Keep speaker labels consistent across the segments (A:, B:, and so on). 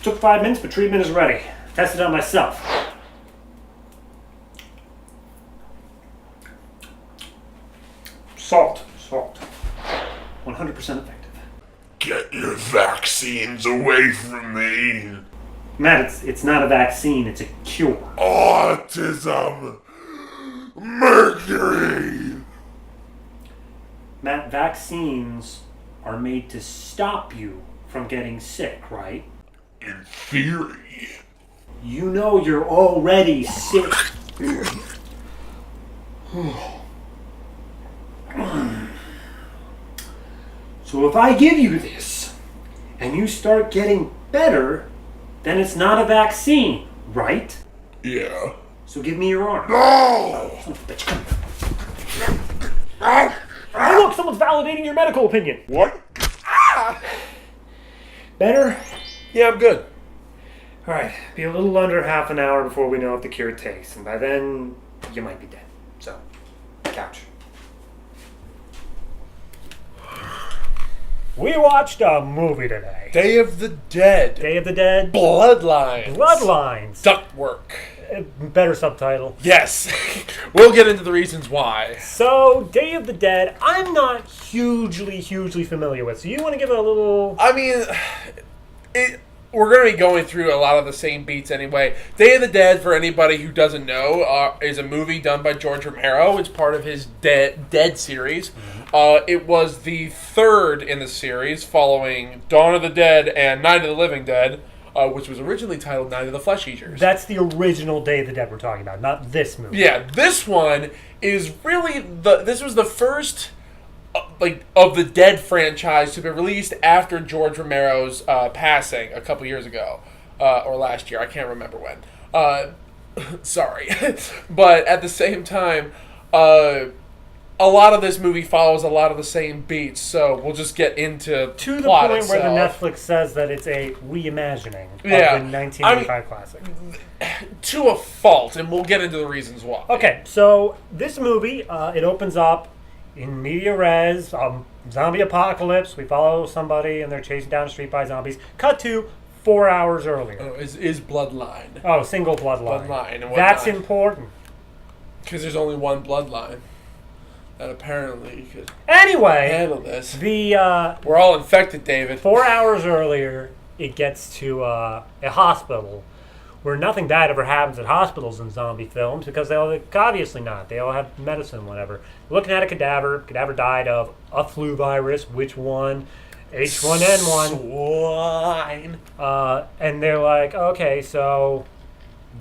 A: Took 5 minutes, but treatment is ready. Tested on myself. Salt. 100% effective.
B: Get your vaccines away from me.
A: Matt, it's not a vaccine, it's a cure.
B: Autism. Mercury.
A: Matt, vaccines are made to stop you from getting sick, right?
B: In theory.
A: You know you're already sick. So if I give you this, and you start getting better, then it's not a vaccine, right?
B: Yeah.
A: So give me your arm.
B: No!
A: Son of a bitch, come here. Hey look, someone's validating your medical opinion.
B: What?
A: Better?
C: Yeah, I'm good.
A: Alright, be a little under half an hour before we know if the cure takes, and by then, you might be dead. So, couch. We watched a movie today.
C: Day of the Dead.
A: Day of the Dead.
C: Bloodlines.
A: Bloodlines.
C: Ductwork.
A: Better subtitle.
C: Yes. We'll get into the reasons why.
A: So, Day of the Dead, I'm not hugely familiar with. So you want to give it a little...
C: I mean, we're going to be going through a lot of the same beats anyway. Day of the Dead, for anybody who doesn't know, is a movie done by George Romero. It's part of his Dead series. It was the third in the series, following Dawn of the Dead and Night of the Living Dead, which was originally titled Night of the Flesh Eaters.
A: That's the original Day of the Dead we're talking about, not this movie.
C: Yeah, this one is really this was the first of the Dead franchise to be released after George Romero's passing a couple years ago, or last year. I can't remember when. Sorry, but at the same time, a lot of this movie follows a lot of the same beats, so we'll just get into
A: to the
C: plot
A: point
C: itself.
A: where the Netflix says that it's a reimagining of the 1985 classic.
C: To a fault, and we'll get into the reasons why.
A: Okay, so this movie, it opens up in media res, zombie apocalypse. We follow somebody and they're chasing down the street by zombies. Cut to 4 hours earlier.
C: Oh, is Bloodline.
A: Oh, single bloodline.
C: Bloodline and whatnot.
A: That's important.
C: Because there's only one bloodline. That apparently could
A: Anyway,
C: handle this.
A: We're
C: all infected, David.
A: 4 hours earlier, it gets to a hospital where nothing bad ever happens at hospitals in zombie films because they all, obviously not. They all have medicine, whatever. Looking at a cadaver. Cadaver died of a flu virus. Which one? H1N1.
C: Swine.
A: And they're like, okay, so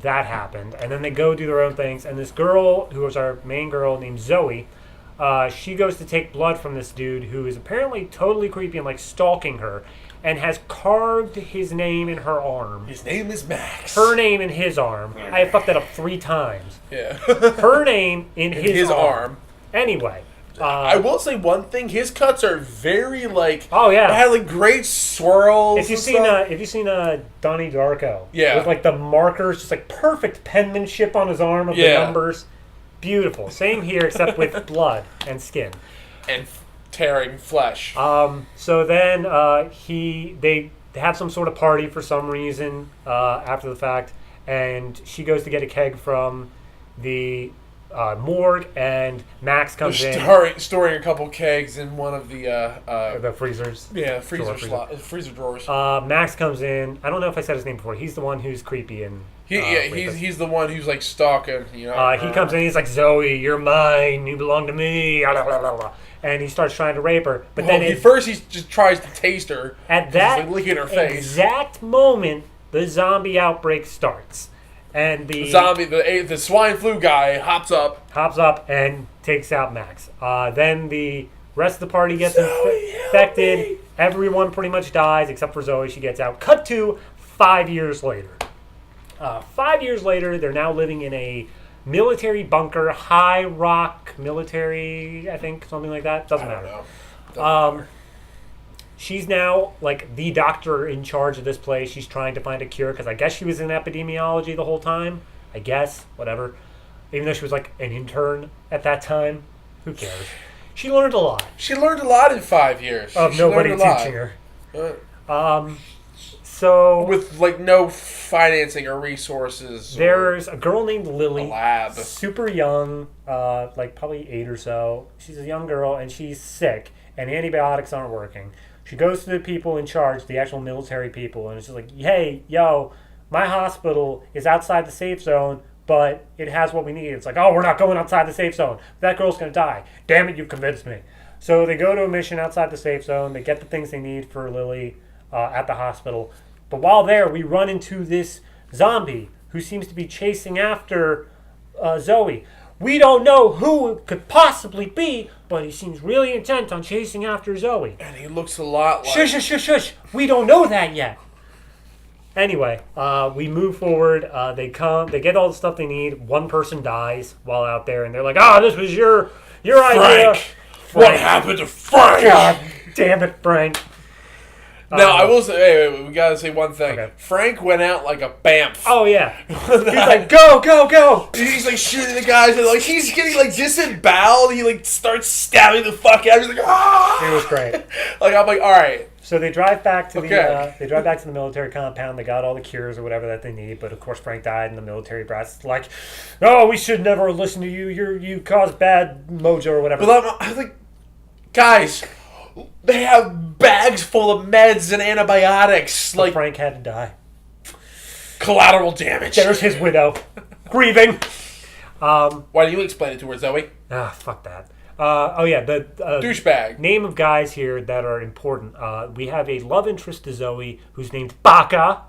A: that happened. And then they go do their own things. And this girl, who was our main girl named Zoe, she goes to take blood from this dude who is apparently totally creepy and like stalking her, and has carved his name in her arm.
C: His name is Max.
A: Her name in his arm. I fucked that up 3 times.
C: Yeah.
A: Her name in his arm. Anyway.
C: I will say one thing. His cuts are very like.
A: Oh yeah.
C: It had like great swirls.
A: If you've seen Donnie Darko.
C: Yeah.
A: With like the markers, just like perfect penmanship on his arm of the numbers. Beautiful. Same here, except with blood and skin.
C: And tearing flesh.
A: So then they have some sort of party for some reason after the fact, and she goes to get a keg from the morgue, and Max comes in.
C: Storing a couple kegs in one of the
A: freezers.
C: Yeah, freezer drawers.
A: Max comes in. I don't know if I said his name before. He's the one who's creepy and.
C: He's the one who's like stalking. You know.
A: He comes in. He's like, Zoe, you're mine. You belong to me. Blah, blah, blah, blah. And he starts trying to rape her. But then
C: he just tries to taste her.
A: At that
C: like licking her face.
A: Exact moment, the zombie outbreak starts, and the
C: zombie, the swine flu guy, hops up
A: and takes out Max. Then the rest of the party gets infected. Everyone pretty much dies except for Zoe. She gets out. Cut to 5 years later. 5 years later, they're now living in a military bunker, high rock military, I think, something like that. Doesn't matter. She's now like the doctor in charge of this place. She's trying to find a cure because I guess she was in epidemiology the whole time. I guess, whatever. Even though she was like an intern at that time. Who cares? She learned a lot.
C: She learned a lot in 5 years.
A: Of nobody teaching her. So
C: with like no financing or resources.
A: There's a girl named Lily,
C: a lab.
A: super young, like probably 8 or so. She's a young girl and she's sick, and antibiotics aren't working. She goes to the people in charge, the actual military people, and it's just like, hey, yo, my hospital is outside the safe zone, but it has what we need. It's like, oh, we're not going outside the safe zone. That girl's going to die. Damn it, you've convinced me. So they go to a mission outside the safe zone. They get the things they need for Lily at the hospital. But while there, we run into this zombie who seems to be chasing after Zoe. We don't know who it could possibly be, but he seems really intent on chasing after Zoe.
C: And he looks a lot like...
A: Shush, shush, shush, shush. We don't know that yet. Anyway, we move forward. They get all the stuff they need. One person dies while out there, and they're like, this was your idea.
B: What happened to Frank?
A: God damn it, Frank.
C: Now, I will say, wait, we gotta say one thing.
A: Okay.
C: Frank went out like a bamf.
A: Oh, yeah. He's like, go, go, go.
C: He's like shooting the guys, and like he's getting like disemboweled. He like starts stabbing the fuck out. He's like, ah!
A: It was great.
C: Like, I'm like, all right.
A: So they drive back to
C: Okay.
A: the military compound. They got all the cures or whatever that they need, but of course Frank died, and the military brass is like, "No, we should never listen to you. You cause bad mojo or whatever."
C: But I was like, guys, they have bags full of meds and antibiotics.
A: But
C: Like
A: Frank had to die.
C: collateral damage.
A: There's his widow, grieving.
C: Why don't you explain it to her, Zoe?
A: Fuck that. The
C: Douchebag.
A: name of guys here that are important. We have a love interest to Zoe who's named Baka.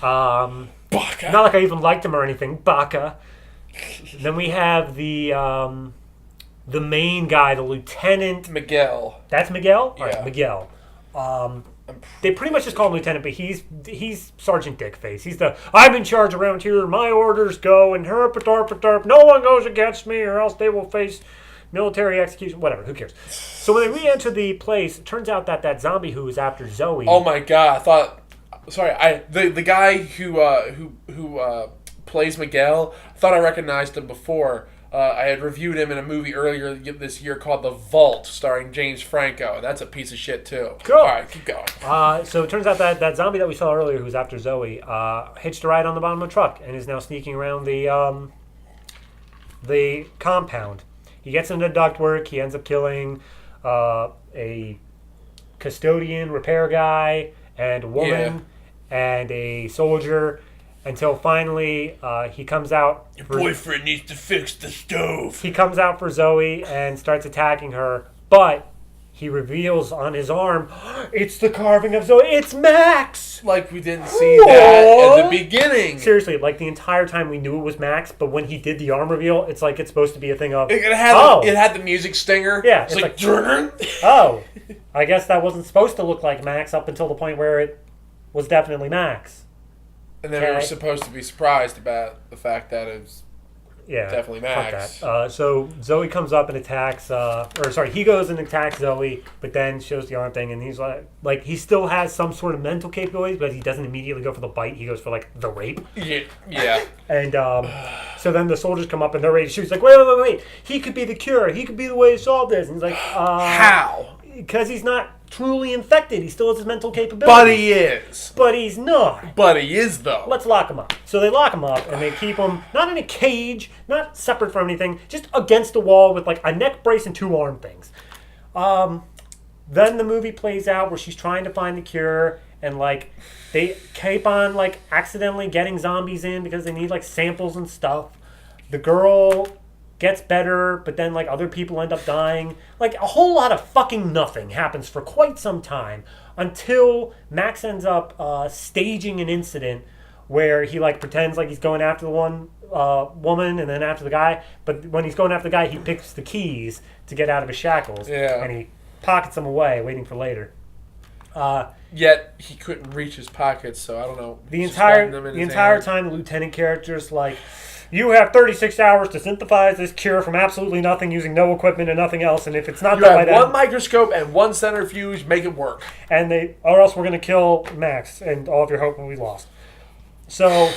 C: Baka.
A: Not like I even liked him or anything. Baka. Then we have the main guy, the lieutenant.
C: Miguel.
A: That's Miguel? All
C: Yeah.
A: right, Miguel. They pretty much just call him lieutenant, but he's Sergeant Dickface. He's the, I'm in charge around here, my orders go, and herp, no one goes against me or else they will face military execution, whatever, who cares. So when they re-enter the place, it turns out that zombie who was after Zoe...
C: Oh my god! The guy who plays Miguel, I thought I recognized him before. I had reviewed him in a movie earlier this year called The Vault, starring James Franco. That's a piece of shit too.
A: Cool.
C: All right, keep going.
A: So it turns out that zombie that we saw earlier who was after Zoe hitched a ride on the bottom of a truck and is now sneaking around the compound. He gets into ductwork. He ends up killing a custodian, repair guy, and a woman, and a soldier, until finally he comes out.
B: Your boyfriend needs to fix the stove.
A: He comes out for Zoe and starts attacking her, but he reveals on his arm, it's the carving of Zoe. It's Max!
C: Like we didn't see that at the beginning.
A: Seriously, like the entire time we knew it was Max, but when he did the arm reveal, it's like it's supposed to be a thing of,
C: It had the music stinger.
A: Yeah,
C: It's
A: it's
C: like
A: oh, I guess that wasn't supposed to look like Max up until the point where it was definitely Max.
C: and then we were supposed to be surprised about the fact that it was definitely Max.
A: Fuck that. So Zoe comes up and attacks, he goes and attacks Zoe, but then shows the arm thing, and he's like he still has some sort of mental capabilities, but he doesn't immediately go for the bite. He goes for like the rape.
C: Yeah.
A: And so then the soldiers come up and they're ready to shoot. He's like, wait. He could be the cure. He could be the way to solve this. And he's like,
C: How?
A: Because he's not truly infected. He still has his mental capabilities.
C: But he is.
A: But he's not.
C: But he is, though.
A: Let's lock him up. So they lock him up and they keep him not in a cage, not separate from anything, just against the wall with like a neck brace and 2 arm things. Then the movie plays out where she's trying to find the cure, and like they keep on like accidentally getting zombies in because they need like samples and stuff. The girl gets better, but then like other people end up dying. Like a whole lot of fucking nothing happens for quite some time until Max ends up staging an incident where he like pretends like he's going after the one woman and then after the guy, but when he's going after the guy, he picks the keys to get out of his shackles, and he pockets them away, waiting for later.
C: Yet he couldn't reach his pockets, so I don't know.
A: The entire time, the lieutenant character's like, you have 36 hours to synthesize this cure from absolutely nothing using no equipment and nothing else, and if it's not done by then...
C: one microscope and 1 centrifuge, make it work.
A: Or else we're going to kill Max, and all of your hope will be lost. So,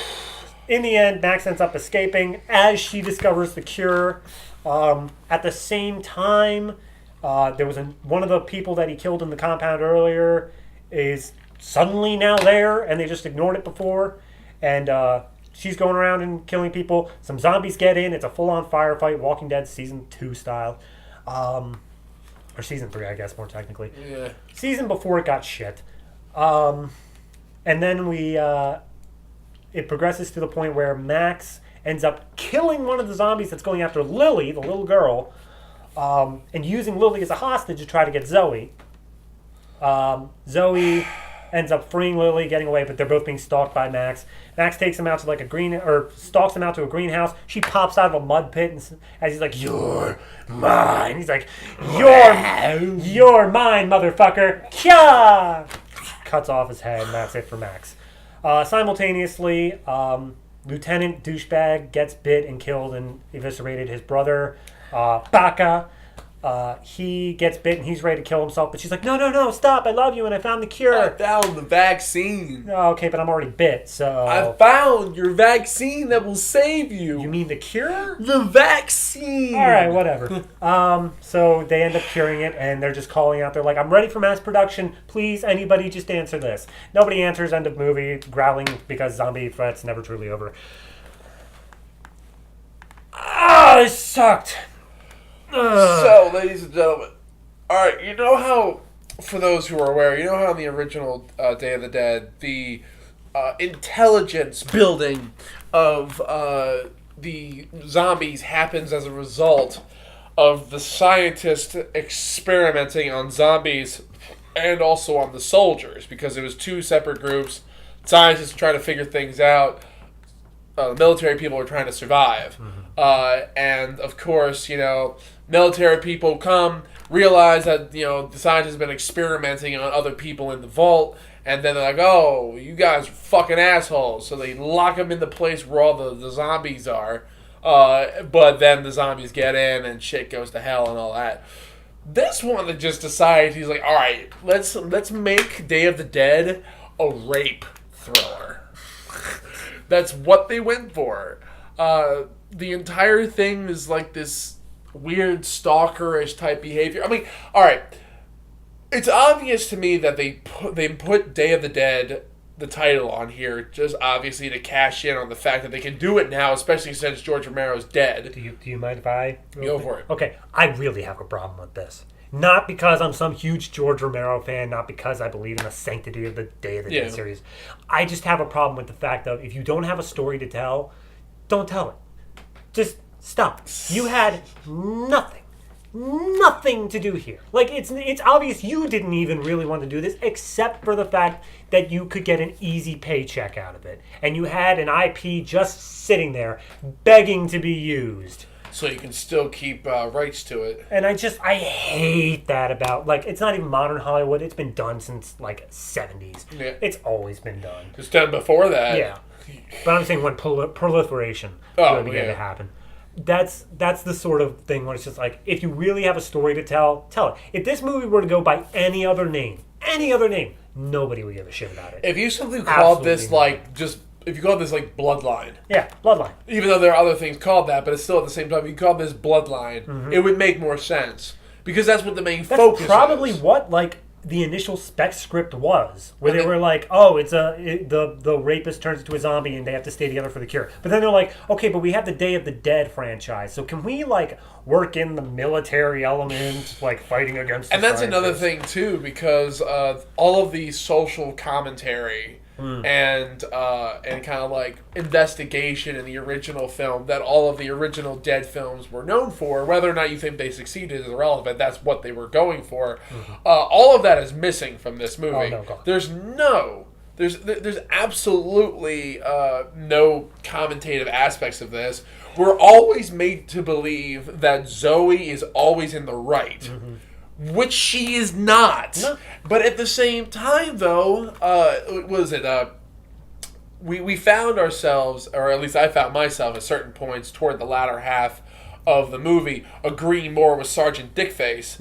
A: in the end, Max ends up escaping as she discovers the cure. At the same time, there was one of the people that he killed in the compound earlier is suddenly now there, and they just ignored it before. And she's going around and killing people. Some zombies get in. It's a full-on firefight, Walking Dead Season 2 style. Or Season 3, I guess, more technically.
C: Yeah.
A: Season before it got shit. And then it progresses to the point where Max ends up killing one of the zombies that's going after Lily, the little girl, and using Lily as a hostage to try to get Zoe. Zoe ends up freeing Lily, getting away, but they're both being stalked by Max. Max takes him out to stalks him out to a greenhouse. She pops out of a mud pit, and as he's like, "You're mine." He's like, "You're mine, motherfucker!" Kya! Cuts off his head, and that's it for Max. Simultaneously, Lieutenant Douchebag gets bit and killed and eviscerated his brother, Baka. He gets bit and he's ready to kill himself, but she's like, no, stop, I love you and I found the cure.
C: I found the vaccine.
A: Oh, okay, but I'm already bit, so...
C: I found your vaccine that will save you.
A: You mean the cure?
C: The vaccine!
A: Alright, whatever. So they end up curing it and they're just calling out, they're like, I'm ready for mass production, please, anybody just answer this. Nobody answers, end of movie, growling because zombie threat's never truly over. Ah, it sucked.
C: So, ladies and gentlemen, alright, you know how, for those who are aware, you know how in the original Day of the Dead, the intelligence building of the zombies happens as a result of the scientists experimenting on zombies and also on the soldiers, because it was two separate groups. Scientists trying to figure things out. Military people are trying to survive. And, of course, military people come, realize that, the scientists have been experimenting on other people in the vault, and then they're like, oh, you guys are fucking assholes. So they lock them in the place where all the zombies are. But then the zombies get in and shit goes to hell and all that. This one that just decided, he's like, all right, let's make Day of the Dead a rape thriller. That's what they went for. The entire thing is like this weird stalkerish type behavior. I mean, all right, it's obvious to me that they put Day of the Dead, the title, on here just obviously to cash in on the fact that they can do it now, especially since George Romero's dead.
A: Do you mind if I
C: go for it?
A: Okay, I really have a problem with this. Not because I'm some huge George Romero fan, not because I believe in the sanctity of the Day of the Dead series. I just have a problem with the fact of, if you don't have a story to tell, don't tell it. Just stop. You had nothing to do here. Like, it's obvious you didn't even really want to do this, except for the fact that you could get an easy paycheck out of it. And you had an IP just sitting there, begging to be used.
C: So you can still keep rights to it.
A: And I hate that about, like, it's not even modern Hollywood. It's been done since, like, 70s. Yeah. It's always been done.
C: It's done before that.
A: Yeah. But I'm saying when proliferation really began to happen. That's the sort of thing where it's just like, if you really have a story to tell it. If this movie were to go by any other name, nobody would give a shit about it.
C: If you simply called this, if you call this, Bloodline.
A: Yeah, Bloodline.
C: Even though there are other things called that, but it's still at the same time, if you call this Bloodline, it would make more sense. Because that's what the main focus is.
A: That's probably what, the initial spec script was, where they were like, oh, the rapist turns into a zombie and they have to stay together for the cure. But then they're like, okay, but we have the Day of the Dead franchise, so can we work in the military element, fighting against?
C: And that's another thing too, because all of the social commentary and kind of investigation in the original film that all of the original Dead films were known for, whether or not you think they succeeded is irrelevant. That's what they were going for. All of that is missing from this movie.
A: Oh, no, God.
C: There's absolutely no commentative aspects of this. We're always made to believe that Zoe is always in the right. Which she is not. No. But at the same time, though, we found ourselves, or at least I found myself at certain points toward the latter half of the movie, agreeing more with Sergeant Dickface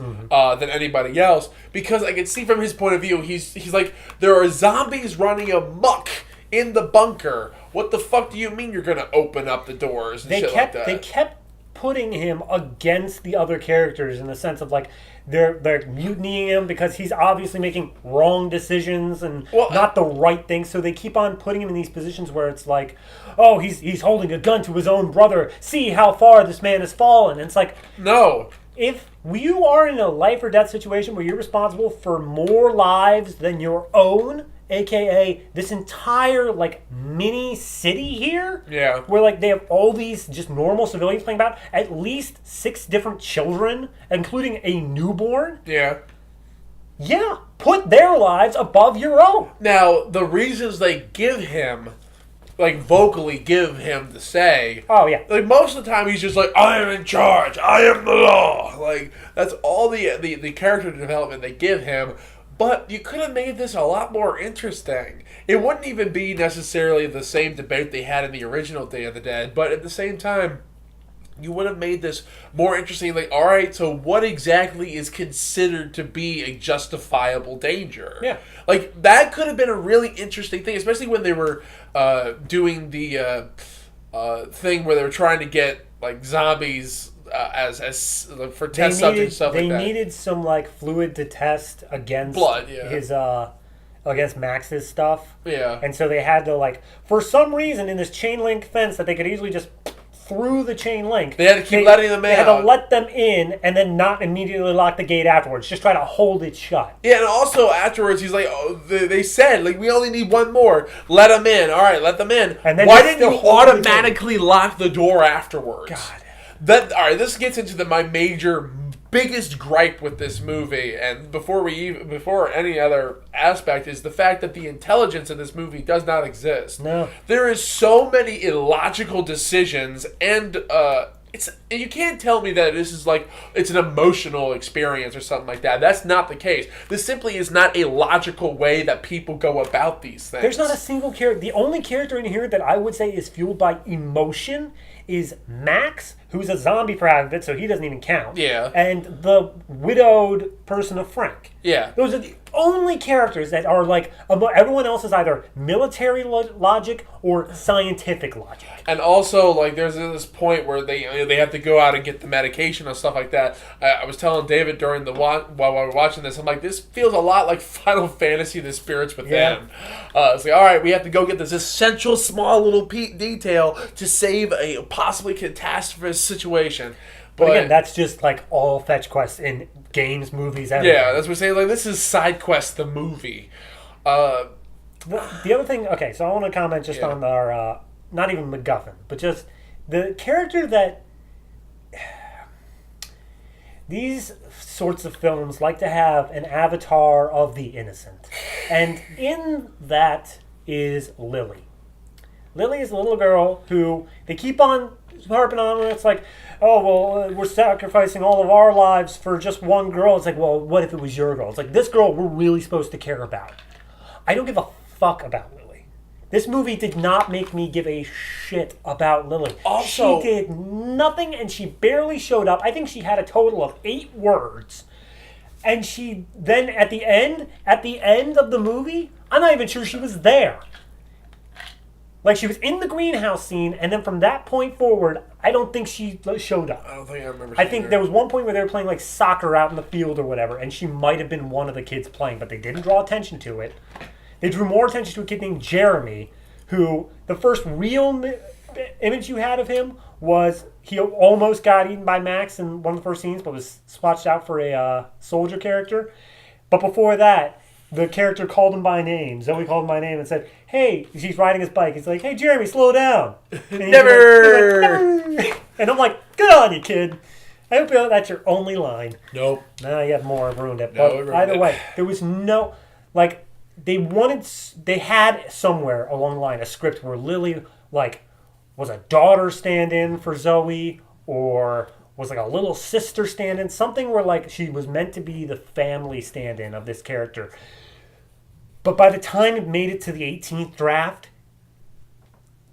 C: than anybody else, because I could see from his point of view, he's like, there are zombies running amok in the bunker. What the fuck do you mean you're going to open up the doors and shit like that?
A: They kept putting him against the other characters in the sense of like they're mutinying him because he's obviously making wrong decisions and not the right thing. So they keep on putting him in these positions where it's like, oh, he's holding a gun to his own brother. See how far this man has fallen. And it's like,
C: no.
A: If you are in a life or death situation where you're responsible for more lives than your own, aka this entire like mini city here, where like they have all these just normal civilians playing about, at least 6 different children, including a newborn. Put their lives above your own.
C: Now the reasons they give him, like vocally give him to say, like most of the time he's just like, I am in charge, I am the law. Like that's all the character development they give him. But you could have made this a lot more interesting. It wouldn't even be necessarily the same debate they had in the original Day of the Dead, but at the same time, you would have made this more interesting. Like, all right, so what exactly is considered to be a justifiable danger?
A: Yeah.
C: Like, that could have been a really interesting thing, especially when they were doing the thing where they were trying to get, like, zombies as for test subjects and stuff like that.
A: They needed some like fluid to test against
C: blood,
A: his against Max's stuff.
C: Yeah.
A: And so they had to like, for some reason in this chain link fence that they could easily just through the chain link.
C: They had to keep letting them in.
A: They had to let them in and then not immediately lock the gate afterwards. Just try to hold it shut.
C: Yeah, and also afterwards he's like, oh, they said like we only need one more. Let them in. All right, let them in. And then why didn't you automatically lock the door afterwards?
A: God.
C: All right, this gets into my biggest gripe with this movie, and before any other aspect, is the fact that the intelligence in this movie does not exist.
A: No,
C: there is so many illogical decisions, and you can't tell me that this is like it's an emotional experience or something like that. That's not the case. This simply is not a logical way that people go about these things.
A: There's not a single character. The only character in here that I would say is fueled by emotion is Max, who's a zombie for half of it, so he doesn't even count.
C: Yeah.
A: And the widowed person of Frank.
C: Yeah.
A: Those are the only characters that are like, everyone else is either military logic or scientific logic.
C: And also, like, there's this point where they have to go out and get the medication and stuff like that. I was telling David during while we were watching this, I'm like, this feels a lot like Final Fantasy: The Spirits Within. It's like, all right, we have to go get this essential small little detail to save a possibly catastrophic situation.
A: But again, that's just like all fetch quests in games, movies, everything.
C: Yeah, that's what we're saying. Like, this is Side Quest the movie.
A: The other thing, okay, so I want to comment just on our, not even MacGuffin, but just the character that these sorts of films like to have an avatar of the innocent. And in that is Lily. Lily is a little girl who they keep on harping on, and it's like, oh, well, we're sacrificing all of our lives for just one girl. It's like, well, what if it was your girl? It's like, this girl we're really supposed to care about. I don't give a fuck about Lily. This movie did not make me give a shit about Lily.
C: Also,
A: she did nothing, and she barely showed up. I think she had a total of 8 words. And she then, at the end of the movie, I'm not even sure she was there. Like, she was in the greenhouse scene, and then from that point forward, I don't think she showed up.
C: I don't think I remember.
A: I think there was one point where they were playing, like, soccer out in the field or whatever, and she might have been one of the kids playing, but they didn't draw attention to it. They drew more attention to a kid named Jeremy, who the first real image you had of him was he almost got eaten by Max in one of the first scenes, but was swatched out for a soldier character. But before that, the character called him by name. Zoe called him by name and said, hey, he's riding his bike. He's like, hey, Jeremy, slow down. And
C: Never!
A: Never! And I'm like, good on you, kid. I hope that's your only line.
C: Nope.
A: No, you have more. I've ruined it.
C: No,
A: but either way, there was no, like, they had somewhere along the line a script where Lily, like, was a daughter stand-in for Zoe, or was like a little sister stand-in, something where, like, she was meant to be the family stand-in of this character. But by the time it made it to the 18th draft,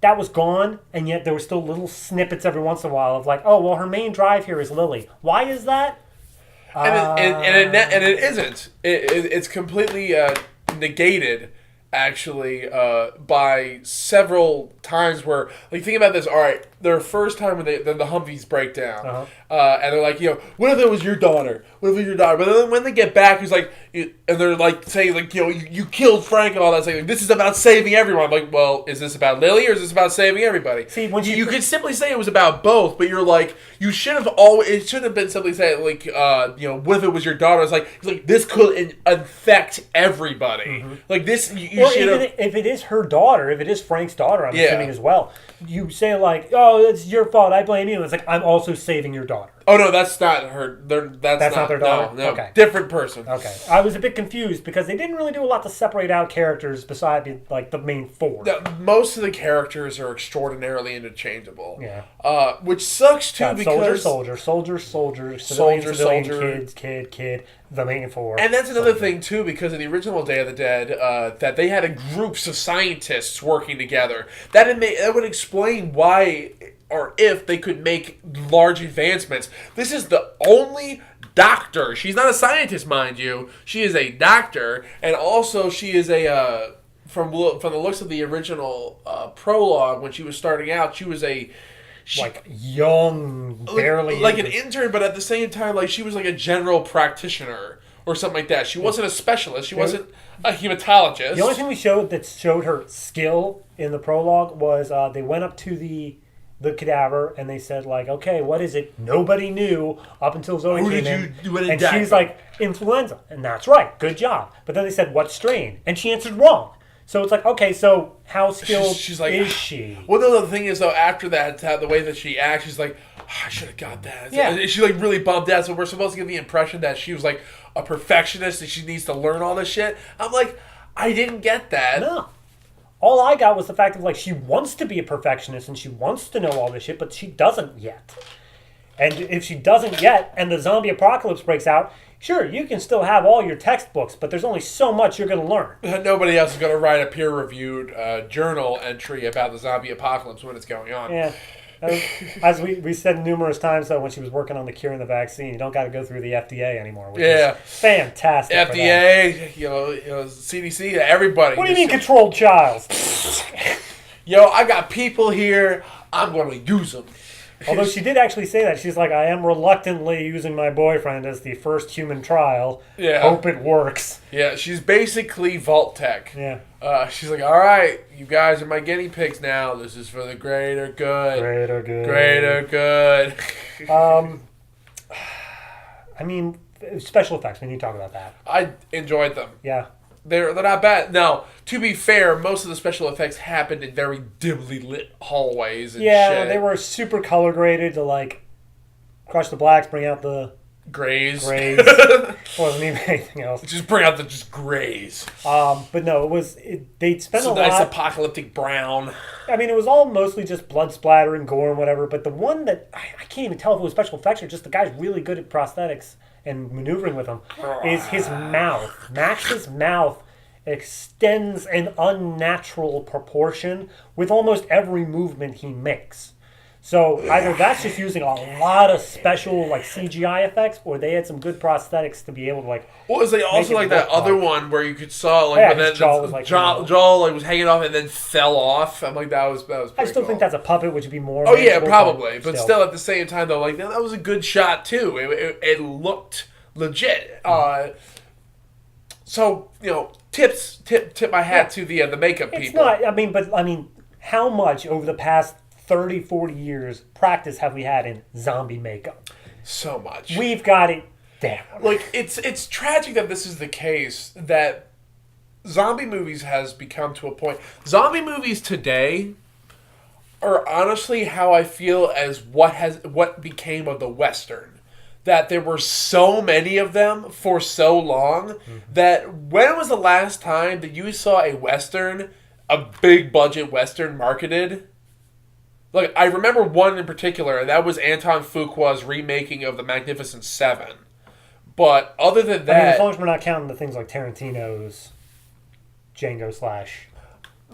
A: that was gone, and yet there were still little snippets every once in a while of like, oh, well, her main drive here is Lily. Why is that?
C: And it isn't. It's completely negated actually by several times where, like, think about this. All right, their first time when the Humvees break down, and they're like, what if it was your daughter? What if it was your daughter? But then when they get back, he's like, and they're like saying, like, you killed Frank and all that. Saying, like, this is about saving everyone. I'm like, well, is this about Lily or is this about saving everybody?
A: See, when
C: you could simply say it was about both, but you're like, you should have always. It should have been simply said, like, what if it was your daughter? It's like this could infect everybody. Like this, you should have.
A: If it is her daughter, if it is Frank's daughter, I'm assuming as well. You say like, "Oh, it's your fault. I blame you." And it's like, I'm also saving your daughter.
C: Oh no, that's not her. That's not
A: their daughter.
C: No,
A: okay,
C: different person.
A: Okay, I was a bit confused because they didn't really do a lot to separate out characters besides like the main four.
C: Most of the characters are extraordinarily interchangeable.
A: Yeah,
C: which sucks too because
A: soldier, kid, the main four.
C: And that's another thing too, because in the original Day of the Dead, that they had groups of scientists working together. That would explain why, or if they could make large advancements. This is the only doctor. She's not a scientist, mind you. She is a doctor, and also she is a from the looks of the original prologue when she was starting out, she was
A: young, barely
C: like an intern, but at the same time, like she was like a general practitioner or something like that. She wasn't a specialist. She wasn't a hematologist.
A: The only thing we showed that showed her skill in the prologue was they went up to the cadaver and they said like, okay, what is it? Nobody knew up until Zoe came in, and she's like, influenza, and that's right, good job. But then they said, what strain? And she answered wrong. So it's like, okay, so how skilled
C: she's like,
A: is she?
C: Well, the thing is, though, after that, the way that she acts, she's like, I should have got that.
A: Yeah.
C: And she's like really bummed out. So we're supposed to get the impression that she was like a perfectionist and she needs to learn all this shit. I'm like, I didn't get that.
A: No. All I got was the fact of like she wants to be a perfectionist and she wants to know all this shit, but she doesn't yet. And if she doesn't yet, and the zombie apocalypse breaks out, sure, you can still have all your textbooks, but there's only so much you're going to learn.
C: Nobody else is going to write a peer-reviewed journal entry about the zombie apocalypse when it's going on.
A: Yeah. As we said numerous times, though, when she was working on the cure and the vaccine, you don't got to go through the FDA anymore, which is fantastic.
C: FDA, CDC, everybody.
A: What do you mean controlled trials?
C: I got people here. I'm going to use them.
A: Although she did actually say that. She's like, I am reluctantly using my boyfriend as the first human trial. Yeah. Hope it works.
C: Yeah, she's basically Vault Tech.
A: Yeah.
C: She's like, all right, you guys are my guinea pigs now. This is for the greater good.
A: Greater good.
C: Greater good.
A: I mean, special effects, we need to talk about that.
C: I enjoyed them.
A: Yeah.
C: They're not bad. Now, to be fair, most of the special effects happened in very dimly lit hallways and shit.
A: They were super color graded to, like, crush the blacks, bring out the
C: grays.
A: Wasn't even anything else.
C: Just bring out the grays.
A: But no, they'd spent a lot.
C: Nice apocalyptic brown.
A: I mean, it was all mostly just blood splatter and gore and whatever, but the one that, I can't even tell if it was special effects or just the guy's really good at prosthetics and maneuvering with them, is his mouth. Max's mouth extends an unnatural proportion with almost every movement he makes. So either that's just using a lot of special like CGI effects, or they had some good prosthetics to be able to like.
C: What was they also like that other one where you could saw like when
A: his jaw was like
C: jaw was hanging off and then fell off? I'm like that was.
A: I still think that's a puppet, which would be more.
C: Oh yeah, probably, but still at the same time though, like that was a good shot too. It looked legit. So tip my hat to the makeup people.
A: It's not. I mean, how much over the past 30, 40 years practice have we had in zombie makeup?
C: So much.
A: We've got it down.
C: Like, it's tragic that this is the case, that zombie movies has become to a point. Zombie movies today are honestly how I feel as what became of the Western. That there were so many of them for so long that when was the last time that you saw a Western, a big budget Western marketed? Like, I remember one in particular, and that was Anton Fuqua's remaking of The Magnificent Seven. But other than that...
A: as long as we're not counting the things like Tarantino's Django /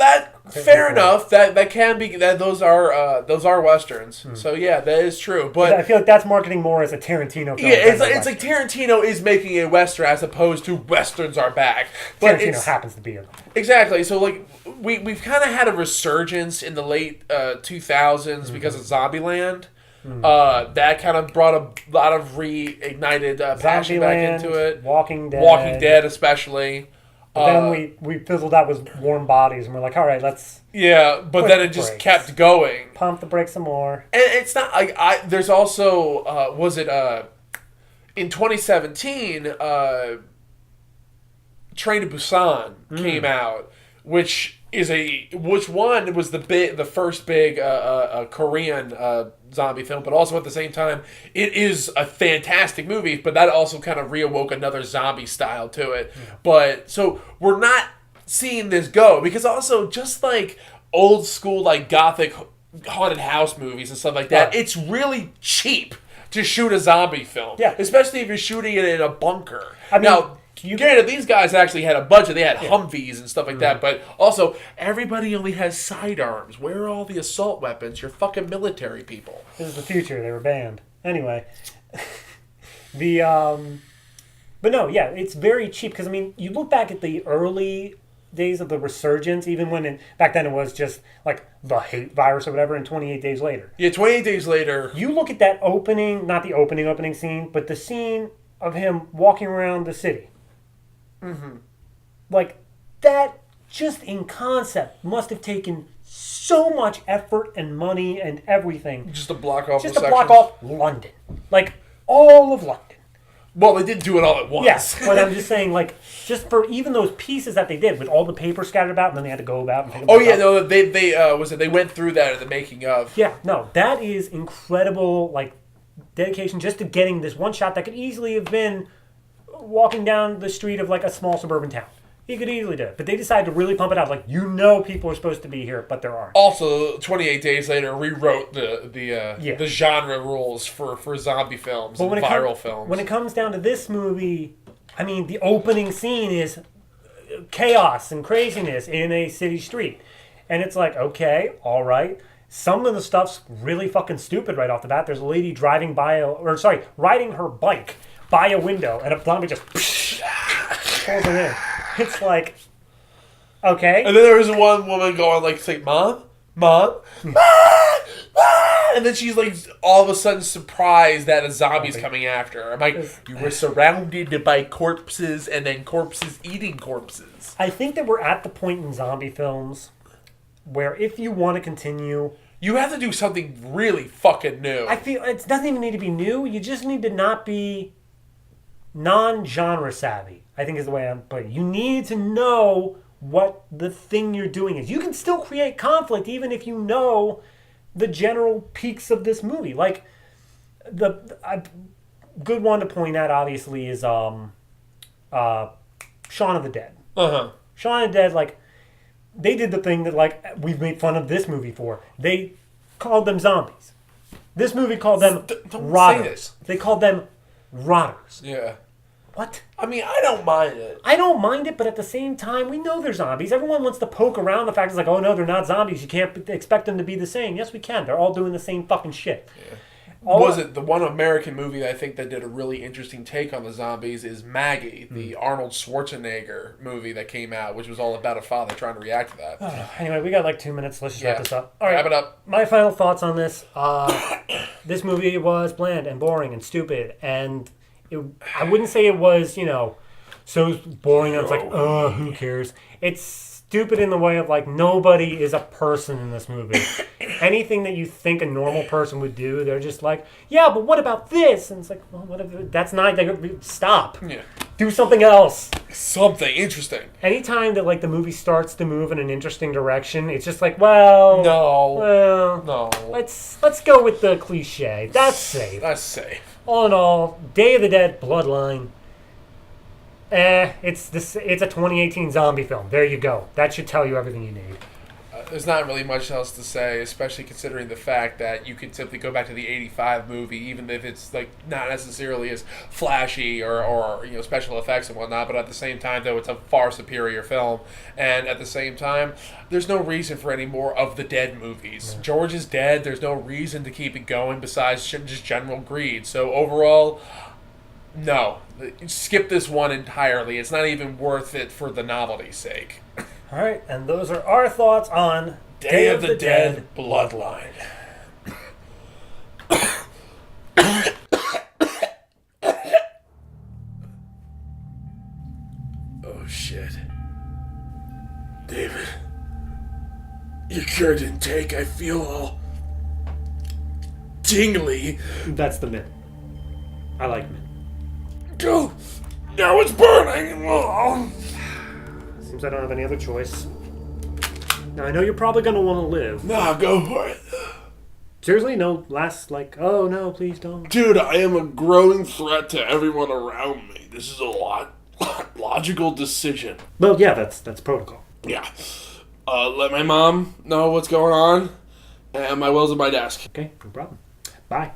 C: Fair enough. That can be that. Those are westerns. So yeah, that is true. But
A: I feel like that's marketing more as a Tarantino film.
C: Yeah, it's like Tarantino is making a western as opposed to westerns are back. But
A: Tarantino happens to be it.
C: Exactly. So like we've kind of had a resurgence in the late 2000s because of Zombieland. That kind of brought a lot of reignited passion back into it.
A: Walking
C: Dead especially.
A: But then we fizzled out with Warm Bodies, and we're like, all right, let's...
C: Yeah, but then it just kept going.
A: Pump the brakes some more.
C: And it's not like... There's also... in 2017, Train to Busan came out, which was the first big Korean zombie film, but also at the same time, it is a fantastic movie, but that also kind of reawoke another zombie style to it. Yeah. But, so, we're not seeing this go, because also, just like old school, like, gothic haunted house movies and stuff like that, it's really cheap to shoot a zombie film.
A: Yeah.
C: Especially if you're shooting it in a bunker.
A: I mean,
C: now, granted, these guys actually had a budget. They had Humvees and stuff like that. But also, everybody only has sidearms. Where are all the assault weapons? You're fucking military people.
A: This is the future. They were banned. Anyway. But no, yeah, it's very cheap. Because, I mean, you look back at the early days of the resurgence, even when back then it was just like the hate virus or whatever, and 28 Days Later.
C: Yeah, 28 Days Later.
A: You look at that opening, not the opening scene, but the scene of him walking around the city. Mm-hmm. Like, that, just in concept, must have taken so much effort and money and everything.
C: Just to block off
A: Just to block off London. Like, all of London.
C: Well, they didn't do it all at once.
A: Yes, but I'm just saying, like, just for even those pieces that they did, with all the paper scattered about, and then they had to go about and pick them up.
C: No, they went through that in the making of.
A: Yeah, no, that is incredible, like, dedication just to getting this one shot that could easily have been walking down the street of like a small suburban town. He could easily do it. But they decided to really pump it out. Like, people are supposed to be here, but there aren't.
C: Also, 28 Days Later rewrote the genre rules for zombie films and viral films.
A: When it comes down to this movie, I mean, the opening scene is chaos and craziness in a city street. And it's like, okay, all right. Some of the stuff's really fucking stupid right off the bat. There's a lady riding her bike by a window, and a zombie just pulls her in. It's like, okay.
C: And then there was one woman going like, say, Mom? And then she's like, all of a sudden surprised that a zombie's coming after her. I'm like, you were surrounded by corpses and then corpses eating corpses.
A: I think that we're at the point in zombie films where if you want to continue...
C: You have to do something really fucking new.
A: I feel it doesn't even need to be new. You just need to not be non-genre savvy, I think is the way I'm putting it. You need to know what the thing you're doing is. You can still create conflict even if you know the general peaks of this movie. Like, a good one to point out, obviously, is Shaun of the Dead.
C: Uh-huh.
A: Shaun of the Dead, like, they did the thing that, like, we've made fun of this movie for. They called them zombies. This movie called them rotters. They called them rotters.
C: Yeah.
A: What?
C: I mean, I don't mind it.
A: I don't mind it, but at the same time, we know they're zombies. Everyone wants to poke around the fact it's like, oh no, they're not zombies. You can't expect them to be the same. Yes, we can. They're all doing the same fucking shit.
C: Yeah. Was it the one American movie that I think that did a really interesting take on the zombies is Maggie, the Arnold Schwarzenegger movie that came out, which was all about a father trying to react to that.
A: Anyway, we got like 2 minutes. Let's just wrap this up. All right,
C: wrap it up.
A: My final thoughts on this. This movie was bland and boring and stupid, and I wouldn't say it was, so boring that it's like, who cares? It's stupid in the way of, like, nobody is a person in this movie. Anything that you think a normal person would do, they're just like, yeah, but what about this? And it's like, well, whatever. That's not, stop.
C: Yeah.
A: Do something else.
C: Something interesting.
A: Anytime that, like, the movie starts to move in an interesting direction, it's just like, no. Let's go with the cliche. That's safe. All in all, Day of the Dead, Bloodline. It's a 2018 zombie film. There you go. That should tell you everything you need.
C: There's not really much else to say, especially considering the fact that you can simply go back to the '85 movie, even if it's like not necessarily as flashy or special effects and whatnot. But at the same time, though, it's a far superior film. And at the same time, there's no reason for any more of the Dead movies. Yeah. George is dead. There's no reason to keep it going besides just general greed. So overall, no, skip this one entirely. It's not even worth it for the novelty's sake.
A: All right, and those are our thoughts on
C: Day of the Dead Bloodline. Oh, shit. David, your cure didn't take. I feel all tingly.
A: That's the mint. I like mint.
C: Oh, now it's burning. Oh.
A: Seems I don't have any other choice. Now, I know you're probably going to want to live.
C: Nah, go for it.
A: Seriously? No last, oh, no, please don't.
B: Dude, I am a growing threat to everyone around me. This is a logical decision.
A: Well, yeah, that's protocol.
B: Yeah. Let my mom know what's going on, and my will's at my desk.
A: Okay, no problem. Bye.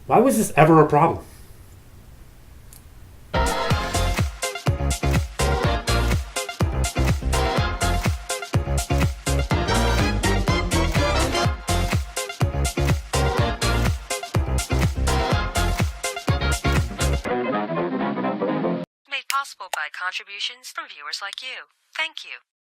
A: Why was this ever a problem?
D: Made possible by contributions from viewers like you. Thank you.